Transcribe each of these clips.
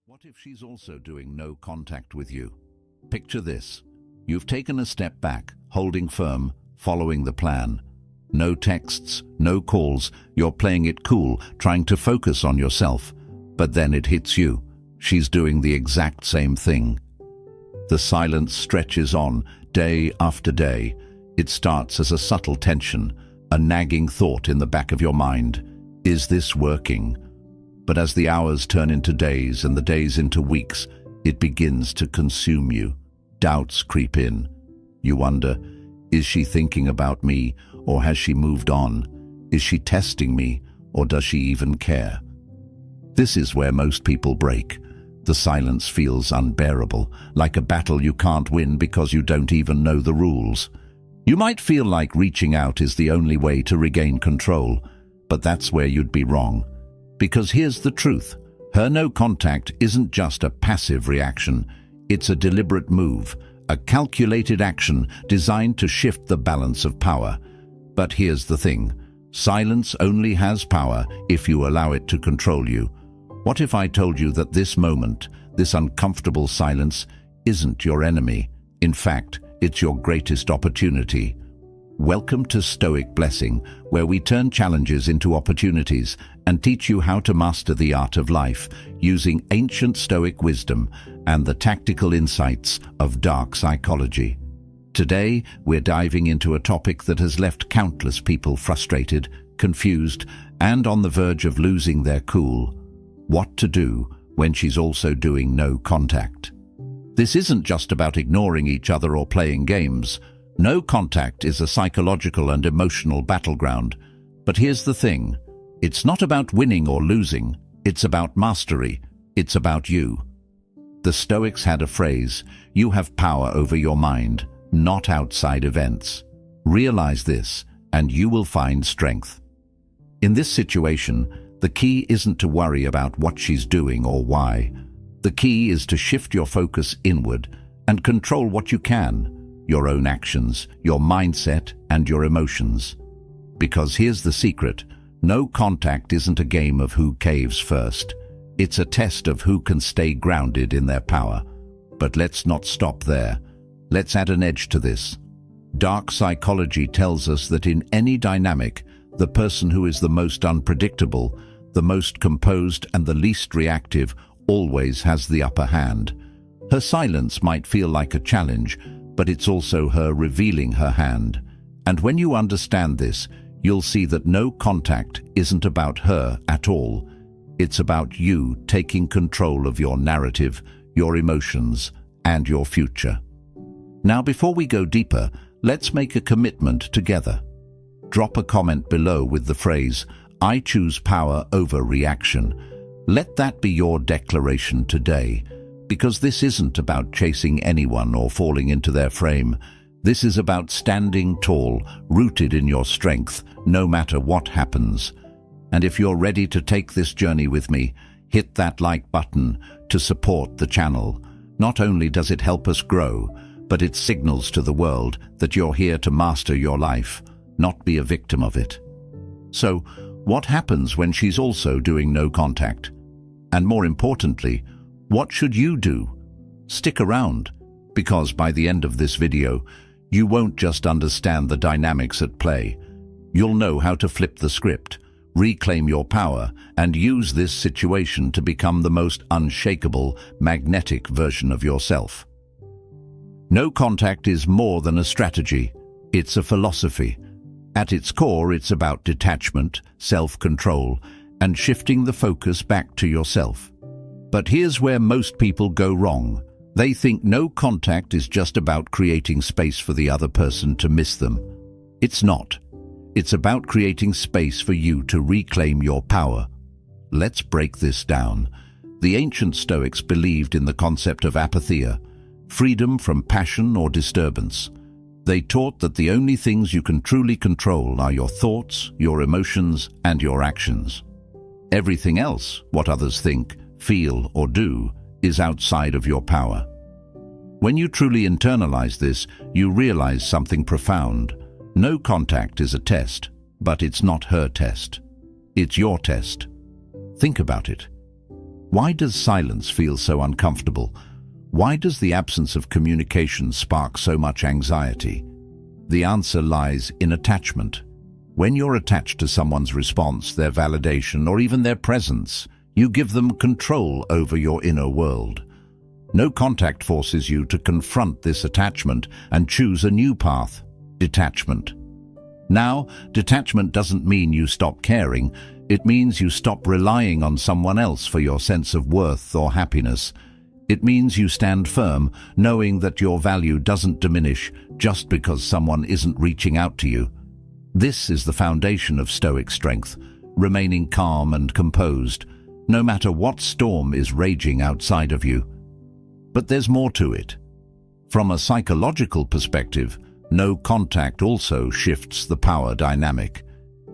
What if she's also doing no contact with you? Picture this. You've taken a step back, holding firm, following the plan. No texts, no calls, you're playing it cool, trying to focus on yourself. But then it hits you. She's doing the exact same thing. The silence stretches on, day after day. It starts as a subtle tension, a nagging thought in the back of your mind. Is this working? But as the hours turn into days and the days into weeks, it begins to consume you. Doubts creep in. You wonder, is she thinking about me, or has she moved on? Is she testing me, or does she even care? This is where most people break. The silence feels unbearable, like a battle you can't win because you don't even know the rules. You might feel like reaching out is the only way to regain control, but that's where you'd be wrong. Because here's the truth. Her no contact isn't just a passive reaction. It's a deliberate move, a calculated action designed to shift the balance of power. But here's the thing. Silence only has power if you allow it to control you. What if I told you that this moment, this uncomfortable silence, isn't your enemy? In fact, it's your greatest opportunity. Welcome to Stoic Blessing, where we turn challenges into opportunities and teach you how to master the art of life using ancient Stoic wisdom and the tactical insights of dark psychology. Today, we're diving into a topic that has left countless people frustrated, confused, and on the verge of losing their cool. What to do when she's also doing no contact. This isn't just about ignoring each other or playing games. No contact is a psychological and emotional battleground. But here's the thing. It's not about winning or losing. It's about mastery. It's about you. The Stoics had a phrase, you have power over your mind, not outside events. Realize this, and you will find strength. In this situation, the key isn't to worry about what she's doing or why. The key is to shift your focus inward and control what you can. Your own actions, your mindset, and your emotions. Because here's the secret, no contact isn't a game of who caves first. It's a test of who can stay grounded in their power. But let's not stop there. Let's add an edge to this. Dark psychology tells us that in any dynamic, the person who is the most unpredictable, the most composed, and the least reactive always has the upper hand. Her silence might feel like a challenge, but it's also her revealing her hand. And when you understand this, you'll see that no contact isn't about her at all. It's about you taking control of your narrative, your emotions, and your future. Now, before we go deeper, let's make a commitment together. Drop a comment below with the phrase, I choose power over reaction. Let that be your declaration today. Because this isn't about chasing anyone or falling into their frame. This is about standing tall, rooted in your strength, no matter what happens. And if you're ready to take this journey with me, hit that like button to support the channel. Not only does it help us grow, but it signals to the world that you're here to master your life, not be a victim of it. So, what happens when she's also doing no contact? And more importantly, what should you do? Stick around, because by the end of this video, you won't just understand the dynamics at play. You'll know how to flip the script, reclaim your power, and use this situation to become the most unshakable, magnetic version of yourself. No contact is more than a strategy. It's a philosophy. At its core, it's about detachment, self-control, and shifting the focus back to yourself. But here's where most people go wrong. They think no contact is just about creating space for the other person to miss them. It's not. It's about creating space for you to reclaim your power. Let's break this down. The ancient Stoics believed in the concept of apatheia, freedom from passion or disturbance. They taught that the only things you can truly control are your thoughts, your emotions, and your actions. Everything else, what others think, feel, or do, is outside of your power. When you truly internalize this, you realize something profound. No contact is a test, but it's not her test. It's your test. Think about it. Why does silence feel so uncomfortable? Why does the absence of communication spark so much anxiety? The answer lies in attachment. When you're attached to someone's response, their validation, or even their presence, you give them control over your inner world. No contact forces you to confront this attachment and choose a new path: detachment. Now, detachment doesn't mean you stop caring. It means you stop relying on someone else for your sense of worth or happiness. It means you stand firm, knowing that your value doesn't diminish just because someone isn't reaching out to you. This is the foundation of Stoic strength, remaining calm and composed, no matter what storm is raging outside of you. But there's more to it. From a psychological perspective, no contact also shifts the power dynamic.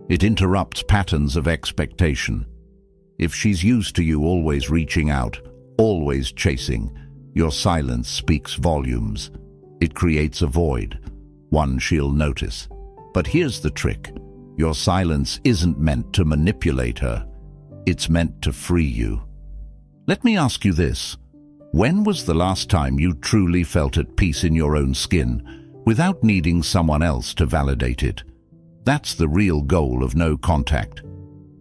It interrupts patterns of expectation. If she's used to you always reaching out, always chasing, your silence speaks volumes. It creates a void, one she'll notice. But here's the trick. Your silence isn't meant to manipulate her. It's meant to free you. Let me ask you this. When was the last time you truly felt at peace in your own skin, without needing someone else to validate it? That's the real goal of no contact.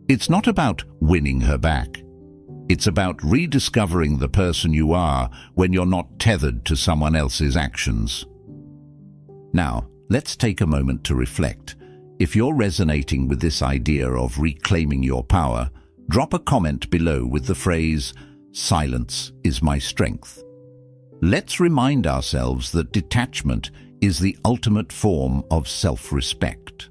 It's not about winning her back. It's about rediscovering the person you are when you're not tethered to someone else's actions. Now, let's take a moment to reflect. If you're resonating with this idea of reclaiming your power, drop a comment below with the phrase, "Silence is my strength." Let's remind ourselves that detachment is the ultimate form of self-respect.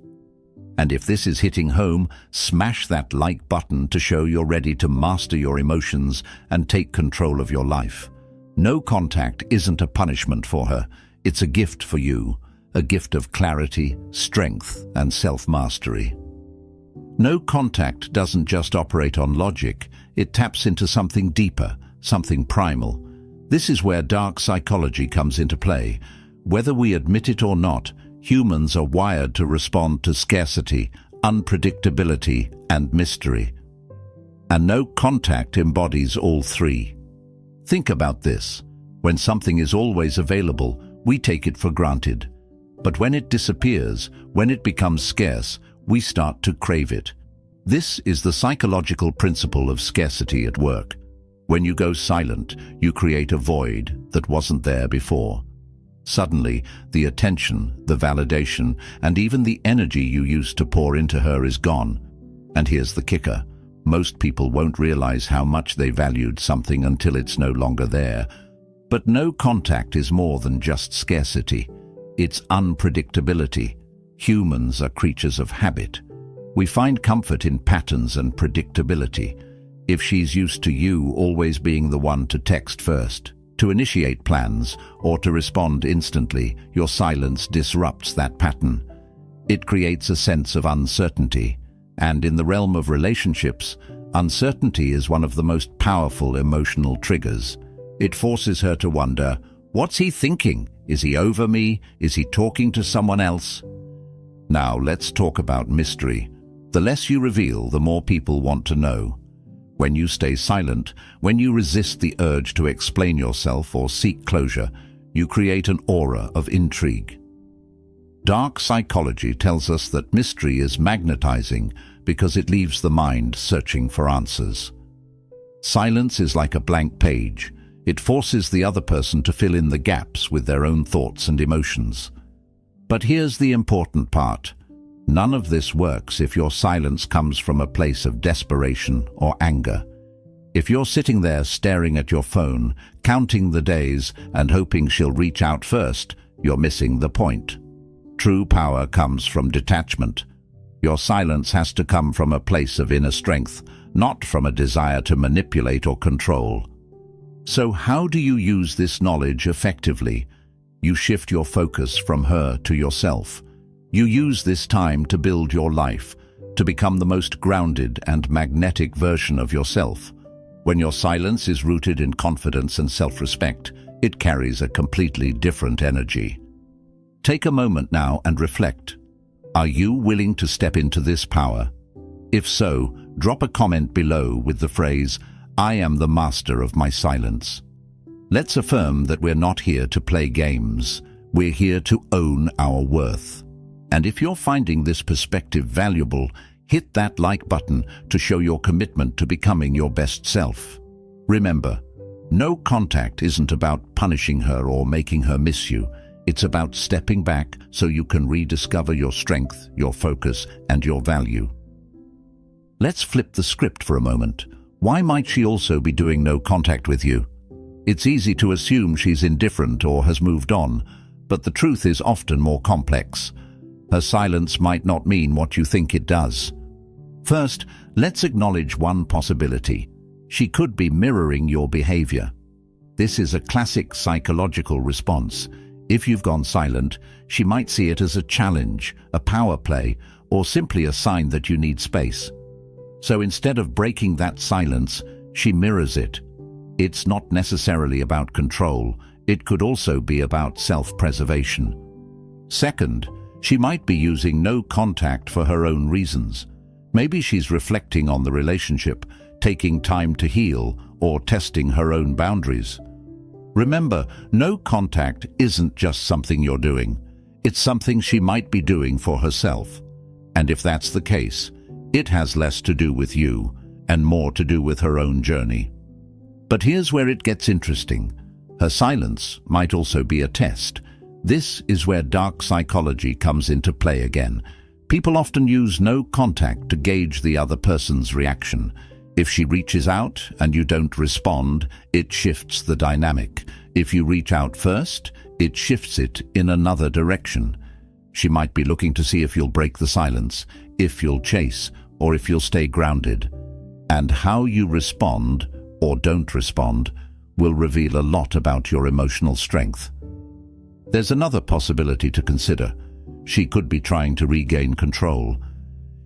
And if this is hitting home, smash that like button to show you're ready to master your emotions and take control of your life. No contact isn't a punishment for her. It's a gift for you, a gift of clarity, strength, and self-mastery. No contact doesn't just operate on logic. It taps into something deeper, something primal. This is where dark psychology comes into play. Whether we admit it or not, humans are wired to respond to scarcity, unpredictability, and mystery. And no contact embodies all three. Think about this. When something is always available, we take it for granted. But when it disappears, when it becomes scarce, we start to crave it. This is the psychological principle of scarcity at work. When you go silent, you create a void that wasn't there before. Suddenly, the attention, the validation, and even the energy you used to pour into her is gone. And here's the kicker. Most people won't realize how much they valued something until it's no longer there. But no contact is more than just scarcity. It's unpredictability. Humans are creatures of habit. We find comfort in patterns and predictability. If she's used to you always being the one to text first, to initiate plans, or to respond instantly, your silence disrupts that pattern. It creates a sense of uncertainty. And in the realm of relationships, uncertainty is one of the most powerful emotional triggers. It forces her to wonder, what's he thinking? Is he over me? Is he talking to someone else? Now let's talk about mystery. The less you reveal, the more people want to know. When you stay silent, when you resist the urge to explain yourself or seek closure, you create an aura of intrigue. Dark psychology tells us that mystery is magnetizing because it leaves the mind searching for answers. Silence is like a blank page. It forces the other person to fill in the gaps with their own thoughts and emotions. But here's the important part. None of this works if your silence comes from a place of desperation or anger. If you're sitting there staring at your phone, counting the days and hoping she'll reach out first, you're missing the point. True power comes from detachment. Your silence has to come from a place of inner strength, not from a desire to manipulate or control. So how do you use this knowledge effectively? You shift your focus from her to yourself. You use this time to build your life, to become the most grounded and magnetic version of yourself. When your silence is rooted in confidence and self-respect, it carries a completely different energy. Take a moment now and reflect. Are you willing to step into this power? If so, drop a comment below with the phrase, I am the master of my silence. Let's affirm that we're not here to play games. We're here to own our worth. And if you're finding this perspective valuable, hit that like button to show your commitment to becoming your best self. Remember, no contact isn't about punishing her or making her miss you. It's about stepping back so you can rediscover your strength, your focus, and your value. Let's flip the script for a moment. Why might she also be doing no contact with you? It's easy to assume she's indifferent or has moved on, but the truth is often more complex. Her silence might not mean what you think it does. First, let's acknowledge one possibility. She could be mirroring your behavior. This is a classic psychological response. If you've gone silent, she might see it as a challenge, a power play, or simply a sign that you need space. So instead of breaking that silence, she mirrors it. It's not necessarily about control. It could also be about self-preservation. Second, she might be using no contact for her own reasons. Maybe she's reflecting on the relationship, taking time to heal, or testing her own boundaries. Remember, no contact isn't just something you're doing. It's something she might be doing for herself. And if that's the case, it has less to do with you and more to do with her own journey. But here's where it gets interesting. Her silence might also be a test. This is where dark psychology comes into play again. People often use no contact to gauge the other person's reaction. If she reaches out and you don't respond, it shifts the dynamic. If you reach out first, it shifts it in another direction. She might be looking to see if you'll break the silence, if you'll chase, or if you'll stay grounded. And how you respond, or don't respond, will reveal a lot about your emotional strength. There's another possibility to consider. She could be trying to regain control.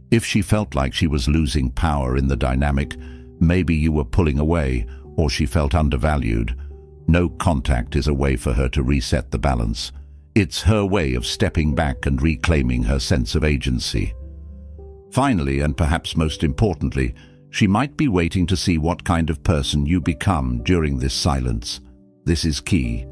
If she felt like she was losing power in the dynamic, maybe you were pulling away, or she felt undervalued. No contact is a way for her to reset the balance. It's her way of stepping back and reclaiming her sense of agency. Finally, and perhaps most importantly, she might be waiting to see what kind of person you become during this silence. This is key.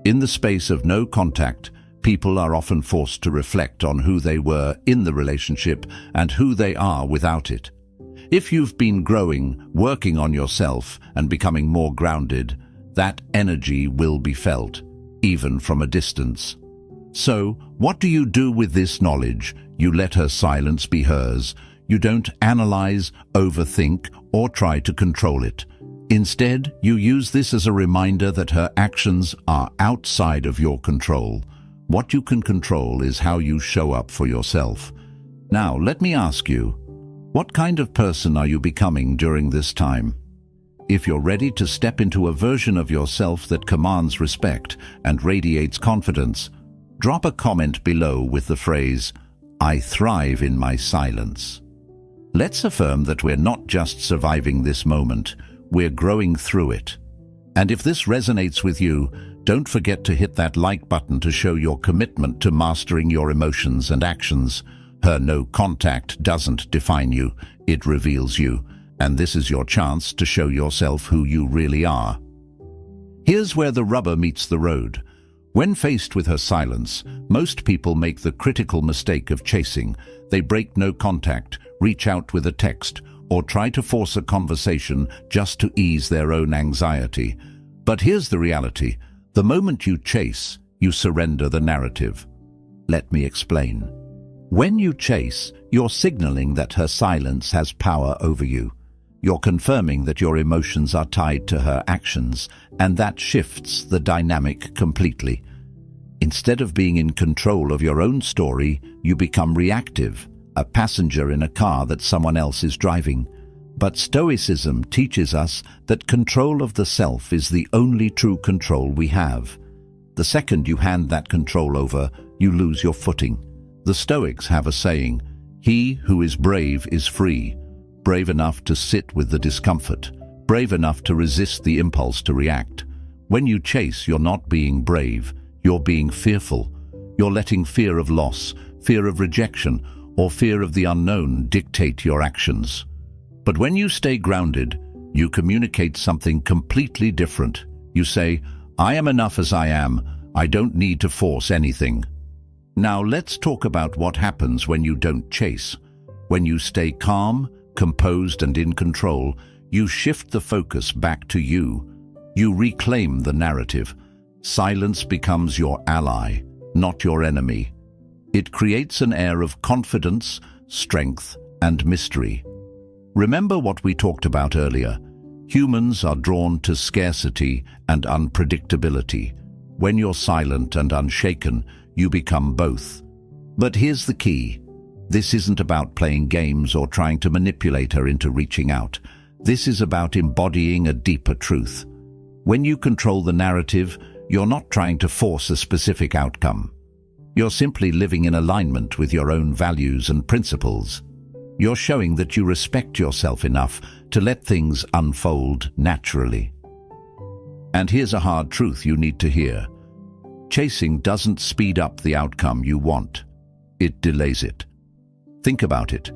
In the space of no contact, people are often forced to reflect on who they were in the relationship and who they are without it. If you've been growing, working on yourself, and becoming more grounded, that energy will be felt, even from a distance. So, what do you do with this knowledge? You let her silence be hers. You don't analyze, overthink, or try to control it. Instead, you use this as a reminder that her actions are outside of your control. What you can control is how you show up for yourself. Now, let me ask you, what kind of person are you becoming during this time? If you're ready to step into a version of yourself that commands respect and radiates confidence, drop a comment below with the phrase, "I thrive in my silence." Let's affirm that we're not just surviving this moment, we're growing through it. And if this resonates with you, don't forget to hit that like button to show your commitment to mastering your emotions and actions. Her no contact doesn't define you, it reveals you, and this is your chance to show yourself who you really are. Here's where the rubber meets the road. When faced with her silence, most people make the critical mistake of chasing. They break no contact, reach out with a text, or try to force a conversation just to ease their own anxiety. But here's the reality. The moment you chase, you surrender the narrative. Let me explain. When you chase, you're signaling that her silence has power over you. You're confirming that your emotions are tied to her actions, and that shifts the dynamic completely. Instead of being in control of your own story, you become reactive, a passenger in a car that someone else is driving. But Stoicism teaches us that control of the self is the only true control we have. The second you hand that control over, you lose your footing. The Stoics have a saying, "He who is brave is free," brave enough to sit with the discomfort, brave enough to resist the impulse to react. When you chase, you're not being brave, you're being fearful. You're letting fear of loss, fear of rejection, or fear of the unknown dictate your actions. But when you stay grounded, You communicate something completely different. You say, "I am enough as I am. I don't need to force anything." Now let's talk about what happens when you don't chase. When you stay calm, composed, and in control, you shift the focus back to you. You reclaim the narrative. Silence becomes your ally, not your enemy. It creates an air of confidence, strength, and mystery. Remember what we talked about earlier. Humans are drawn to scarcity and unpredictability. When you're silent and unshaken, you become both. But here's the key. This isn't about playing games or trying to manipulate her into reaching out. This is about embodying a deeper truth. When you control the narrative, you're not trying to force a specific outcome. You're simply living in alignment with your own values and principles. You're showing that you respect yourself enough to let things unfold naturally. And here's a hard truth you need to hear. Chasing doesn't speed up the outcome you want. It delays it. Think about it.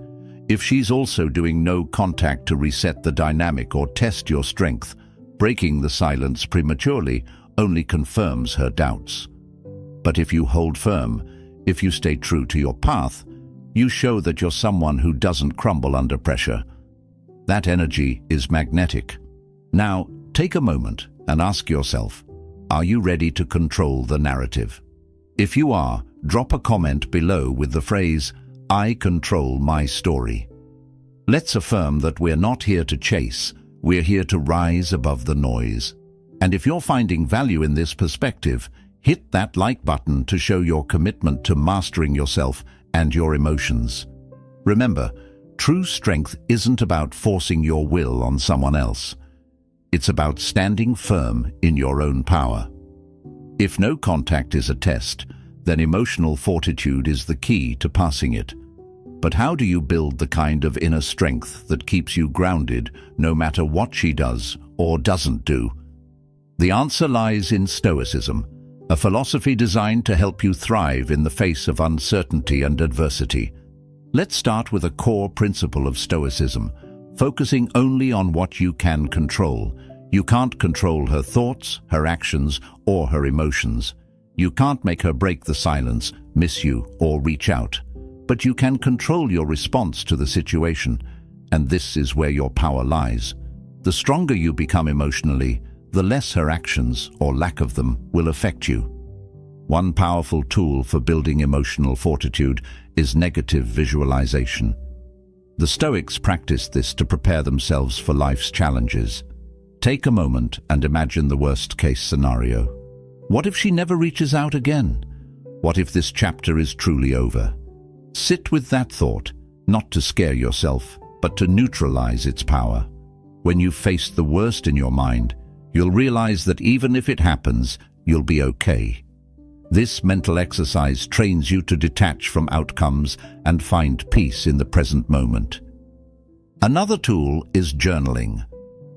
If she's also doing no contact to reset the dynamic or test your strength, breaking the silence prematurely only confirms her doubts. But if you hold firm, if you stay true to your path, you show that you're someone who doesn't crumble under pressure. That energy is magnetic. Now, take a moment and ask yourself, are you ready to control the narrative? If you are, drop a comment below with the phrase, "I control my story." Let's affirm that we're not here to chase, we're here to rise above the noise. And if you're finding value in this perspective, hit that like button to show your commitment to mastering yourself and your emotions. Remember, true strength isn't about forcing your will on someone else. It's about standing firm in your own power. If no contact is a test, then emotional fortitude is the key to passing it. But how do you build the kind of inner strength that keeps you grounded no matter what she does or doesn't do? The answer lies in Stoicism, a philosophy designed to help you thrive in the face of uncertainty and adversity. Let's start with a core principle of Stoicism, focusing only on what you can control. You can't control her thoughts, her actions, or her emotions. You can't make her break the silence, miss you, or reach out. But you can control your response to the situation, and this is where your power lies. The stronger you become emotionally, the less her actions, or lack of them, will affect you. One powerful tool for building emotional fortitude is negative visualization. The Stoics practiced this to prepare themselves for life's challenges. Take a moment and imagine the worst-case scenario. What if she never reaches out again? What if this chapter is truly over? Sit with that thought, not to scare yourself, but to neutralize its power. When you face the worst in your mind, you'll realize that even if it happens, you'll be okay. This mental exercise trains you to detach from outcomes and find peace in the present moment. Another tool is journaling.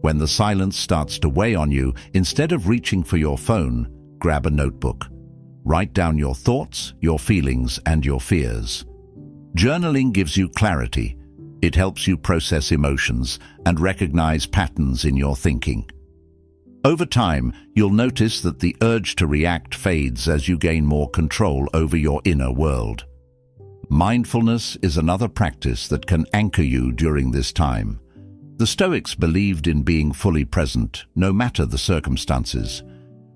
When the silence starts to weigh on you, instead of reaching for your phone, grab a notebook. Write down your thoughts, your feelings, and your fears. Journaling gives you clarity. It helps you process emotions and recognize patterns in your thinking. Over time, you'll notice that the urge to react fades as you gain more control over your inner world. Mindfulness is another practice that can anchor you during this time. The Stoics believed in being fully present, no matter the circumstances.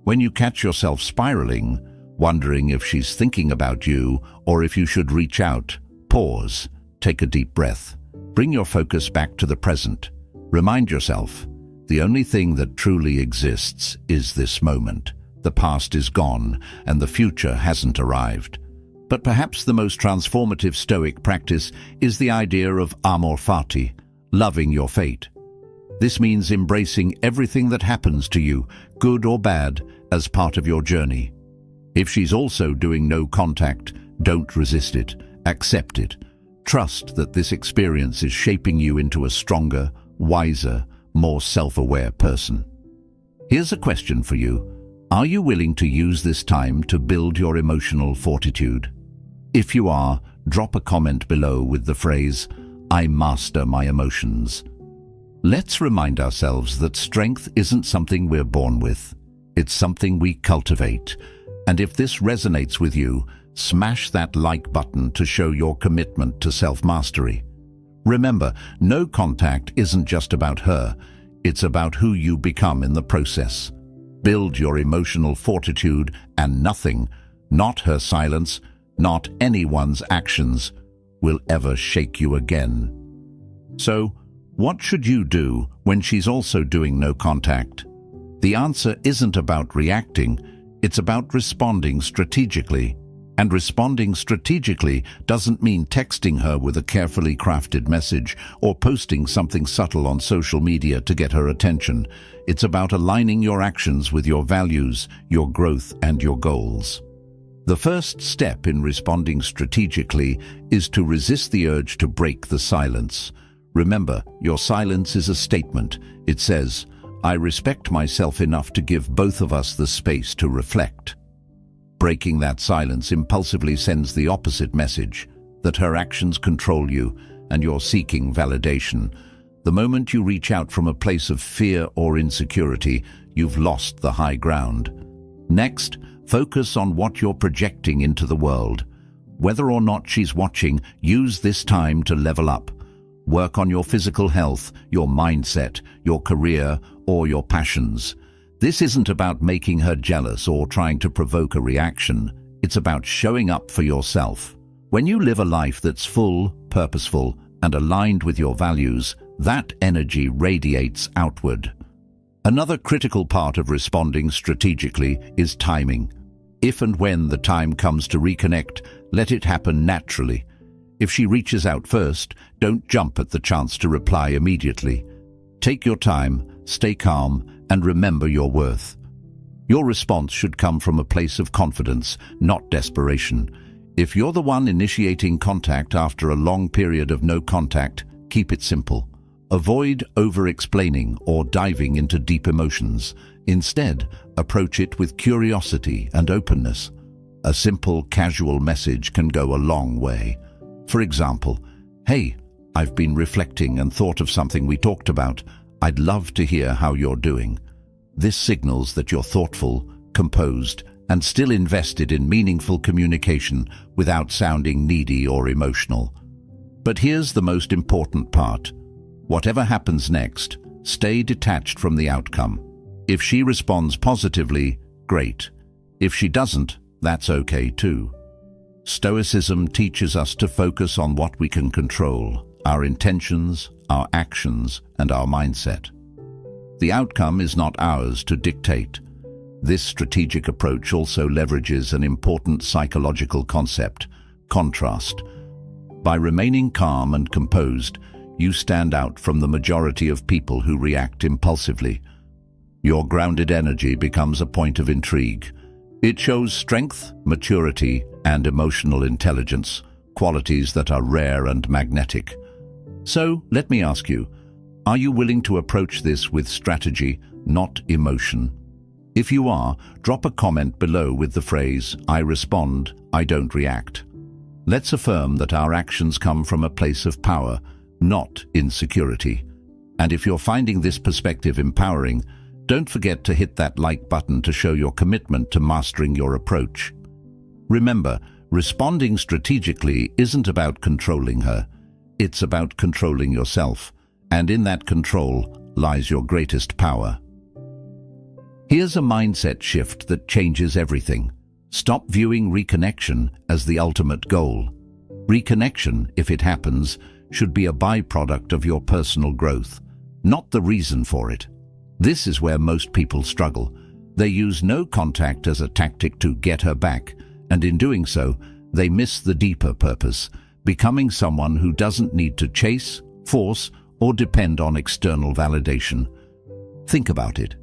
When you catch yourself spiraling, wondering if she's thinking about you or if you should reach out, pause, take a deep breath. Bring your focus back to the present. Remind yourself, the only thing that truly exists is this moment. The past is gone and the future hasn't arrived. But perhaps the most transformative Stoic practice is the idea of amor fati, loving your fate. This means embracing everything that happens to you, good or bad, as part of your journey. If she's also doing no contact, don't resist it, accept it. Trust that this experience is shaping you into a stronger, wiser, more self-aware person. Here's a question for you. Are you willing to use this time to build your emotional fortitude? If you are, drop a comment below with the phrase, "I master my emotions." Let's remind ourselves that strength isn't something we're born with. It's something we cultivate. And if this resonates with you, smash that like button to show your commitment to self-mastery. Remember, no contact isn't just about her. It's about who you become in the process. Build your emotional fortitude, and nothing, not her silence, not anyone's actions, will ever shake you again. So, what should you do when she's also doing no contact? The answer isn't about reacting, it's about responding strategically. And responding strategically doesn't mean texting her with a carefully crafted message or posting something subtle on social media to get her attention. It's about aligning your actions with your values, your growth, and your goals. The first step in responding strategically is to resist the urge to break the silence. Remember, your silence is a statement. It says, "I respect myself enough to give both of us the space to reflect." Breaking that silence impulsively sends the opposite message, that her actions control you and you're seeking validation. The moment you reach out from a place of fear or insecurity, you've lost the high ground. Next, focus on what you're projecting into the world. Whether or not she's watching, use this time to level up. Work on your physical health, your mindset, your career, or your passions. This isn't about making her jealous or trying to provoke a reaction. It's about showing up for yourself. When you live a life that's full, purposeful, and aligned with your values, that energy radiates outward. Another critical part of responding strategically is timing. If and when the time comes to reconnect, let it happen naturally. If she reaches out first, don't jump at the chance to reply immediately. Take your time, stay calm, and remember your worth. Your response should come from a place of confidence, not desperation. If you're the one initiating contact after a long period of no contact, keep it simple. Avoid over-explaining or diving into deep emotions. Instead, approach it with curiosity and openness. A simple, casual message can go a long way. For example, "Hey, I've been reflecting and thought of something we talked about. I'd love to hear how you're doing." This signals that you're thoughtful, composed, and still invested in meaningful communication without sounding needy or emotional. But here's the most important part. Whatever happens next, stay detached from the outcome. If she responds positively, great. If she doesn't, that's okay too. Stoicism teaches us to focus on what we can control: our intentions, our actions, and our mindset. The outcome is not ours to dictate. This strategic approach also leverages an important psychological concept: contrast. By remaining calm and composed, you stand out from the majority of people who react impulsively. Your grounded energy becomes a point of intrigue. It shows strength, maturity, and emotional intelligence, qualities that are rare and magnetic. So, let me ask you, are you willing to approach this with strategy, not emotion? If you are, drop a comment below with the phrase, "I respond, I don't react." Let's affirm that our actions come from a place of power, not insecurity. And if you're finding this perspective empowering, don't forget to hit that like button to show your commitment to mastering your approach. Remember, responding strategically isn't about controlling her. It's about controlling yourself, and in that control lies your greatest power. Here's a mindset shift that changes everything. Stop viewing reconnection as the ultimate goal. Reconnection, if it happens, should be a byproduct of your personal growth, not the reason for it. This is where most people struggle. They use no contact as a tactic to get her back, and in doing so, they miss the deeper purpose, becoming someone who doesn't need to chase, force, or depend on external validation. Think about it.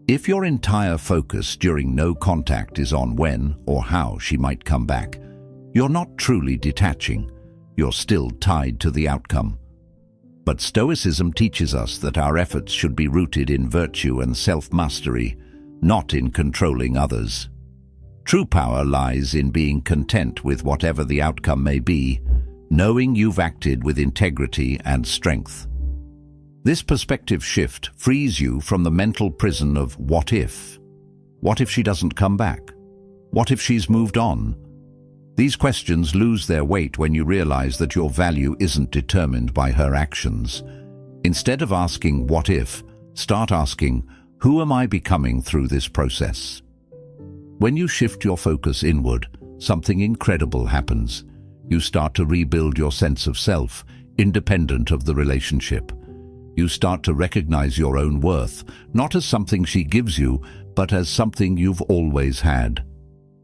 If your entire focus during no contact is on when or how she might come back, you're not truly detaching. You're still tied to the outcome. But Stoicism teaches us that our efforts should be rooted in virtue and self-mastery, not in controlling others. True power lies in being content with whatever the outcome may be, knowing you've acted with integrity and strength. This perspective shift frees you from the mental prison of what if? What if she doesn't come back? What if she's moved on? These questions lose their weight when you realize that your value isn't determined by her actions. Instead of asking what if, start asking, who am I becoming through this process? When you shift your focus inward, something incredible happens. You start to rebuild your sense of self, independent of the relationship. You start to recognize your own worth, not as something she gives you, but as something you've always had.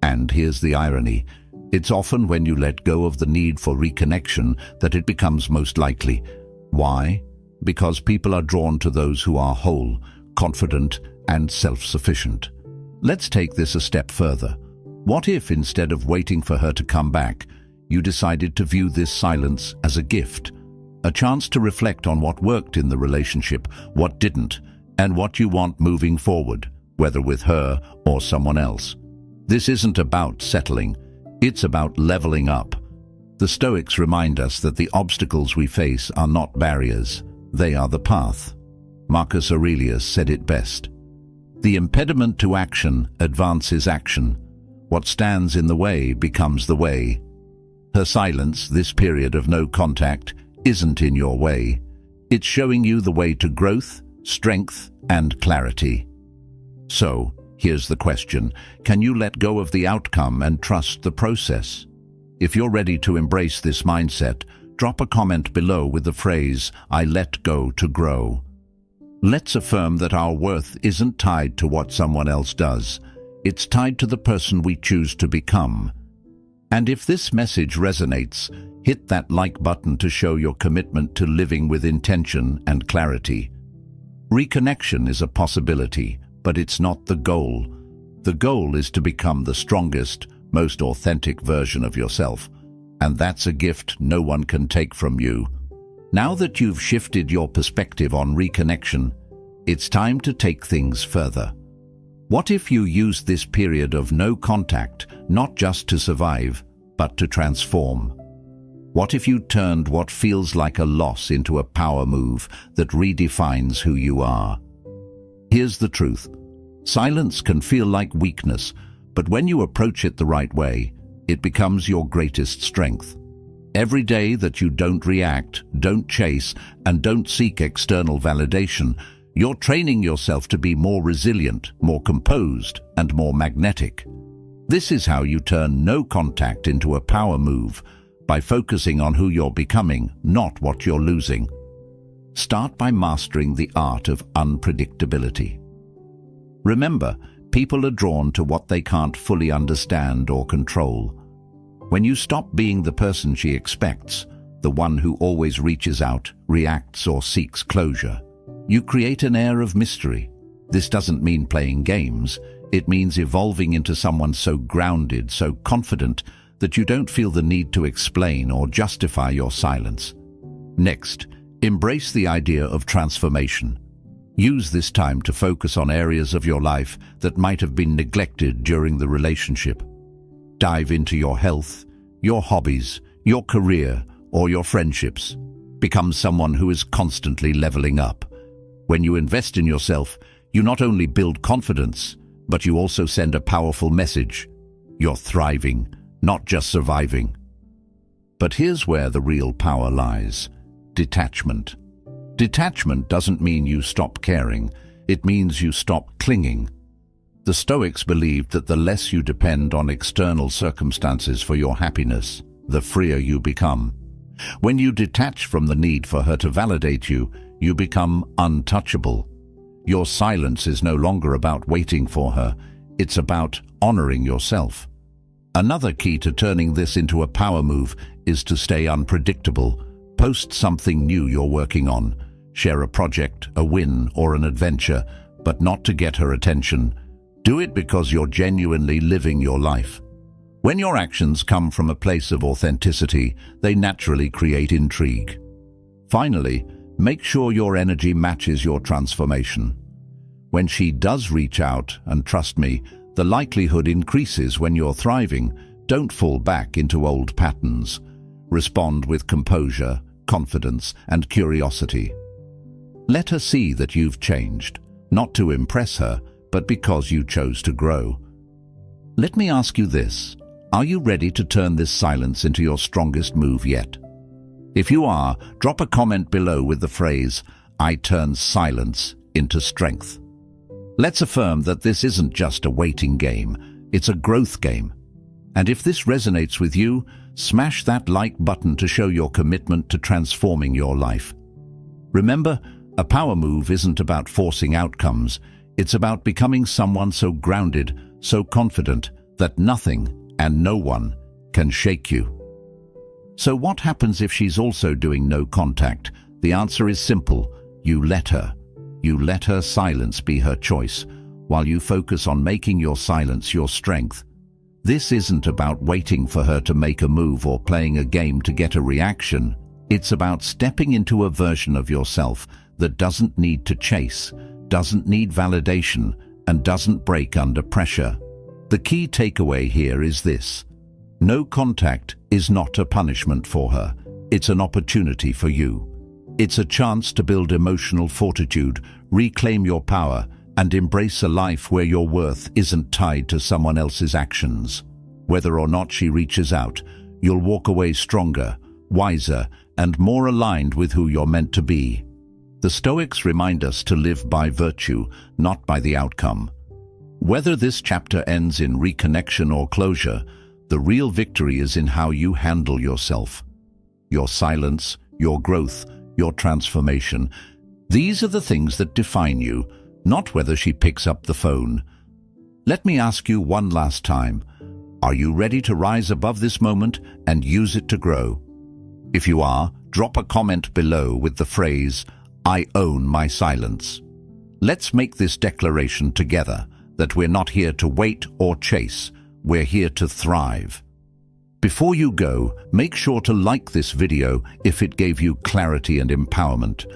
And here's the irony. It's often when you let go of the need for reconnection that it becomes most likely. Why? Because people are drawn to those who are whole, confident, and self-sufficient. Let's take this a step further. What if, instead of waiting for her to come back, you decided to view this silence as a gift? A chance to reflect on what worked in the relationship, what didn't, and what you want moving forward, whether with her or someone else. This isn't about settling. It's about leveling up. The Stoics remind us that the obstacles we face are not barriers, they are the path. Marcus Aurelius said it best. The impediment to action advances action. What stands in the way becomes the way. Her silence, this period of no contact, isn't in your way. It's showing you the way to growth, strength, and clarity. So, here's the question. Can you let go of the outcome and trust the process? If you're ready to embrace this mindset, drop a comment below with the phrase, "I let go to grow." Let's affirm that our worth isn't tied to what someone else does. It's tied to the person we choose to become. And if this message resonates, hit that like button to show your commitment to living with intention and clarity. Reconnection is a possibility, but it's not the goal. The goal is to become the strongest, most authentic version of yourself, and that's a gift no one can take from you. Now that you've shifted your perspective on reconnection, it's time to take things further. What if you used this period of no contact not just to survive, but to transform? What if you turned what feels like a loss into a power move that redefines who you are? Here's the truth. Silence can feel like weakness, but when you approach it the right way, it becomes your greatest strength. Every day that you don't react, don't chase, and don't seek external validation, you're training yourself to be more resilient, more composed, and more magnetic. This is how you turn no contact into a power move, by focusing on who you're becoming, not what you're losing. Start by mastering the art of unpredictability. Remember, people are drawn to what they can't fully understand or control. When you stop being the person she expects, the one who always reaches out, reacts, or seeks closure, you create an air of mystery. This doesn't mean playing games. It means evolving into someone so grounded, so confident, that you don't feel the need to explain or justify your silence. Next, embrace the idea of transformation. Use this time to focus on areas of your life that might have been neglected during the relationship. Dive into your health, your hobbies, your career, or your friendships. Become someone who is constantly leveling up. When you invest in yourself, you not only build confidence, but you also send a powerful message. You're thriving, not just surviving. But here's where the real power lies: detachment. Detachment doesn't mean you stop caring, it means you stop clinging. The Stoics believed that the less you depend on external circumstances for your happiness, the freer you become. When you detach from the need for her to validate you, you become untouchable. Your silence is no longer about waiting for her, it's about honoring yourself. Another key to turning this into a power move is to stay unpredictable. Post something new you're working on. Share a project, a win, or an adventure, but not to get her attention. Do it because you're genuinely living your life. When your actions come from a place of authenticity, they naturally create intrigue. Finally, make sure your energy matches your transformation. When she does reach out, and trust me, the likelihood increases when you're thriving, don't fall back into old patterns. Respond with composure, confidence, and curiosity. Let her see that you've changed, not to impress her, but because you chose to grow. Let me ask you this. Are you ready to turn this silence into your strongest move yet? If you are, drop a comment below with the phrase, "I turn silence into strength." Let's affirm that this isn't just a waiting game, it's a growth game. And if this resonates with you, smash that like button to show your commitment to transforming your life. Remember, a power move isn't about forcing outcomes, it's about becoming someone so grounded, so confident, that nothing and no one can shake you. So what happens if she's also doing no contact? The answer is simple. You let her. You let her silence be her choice, while you focus on making your silence your strength. This isn't about waiting for her to make a move or playing a game to get a reaction. It's about stepping into a version of yourself that doesn't need to chase, doesn't need validation, and doesn't break under pressure. The key takeaway here is this. No contact is not a punishment for her. It's an opportunity for you. It's a chance to build emotional fortitude, reclaim your power, and embrace a life where your worth isn't tied to someone else's actions. Whether or not she reaches out, you'll walk away stronger, wiser, and more aligned with who you're meant to be. The Stoics remind us to live by virtue, not by the outcome. Whether this chapter ends in reconnection or closure, the real victory is in how you handle yourself. Your silence, your growth, your transformation. These are the things that define you, not whether she picks up the phone. Let me ask you one last time. Are you ready to rise above this moment and use it to grow? If you are, drop a comment below with the phrase, "I own my silence." Let's make this declaration together, that we're not here to wait or chase, we're here to thrive. Before you go, make sure to like this video if it gave you clarity and empowerment.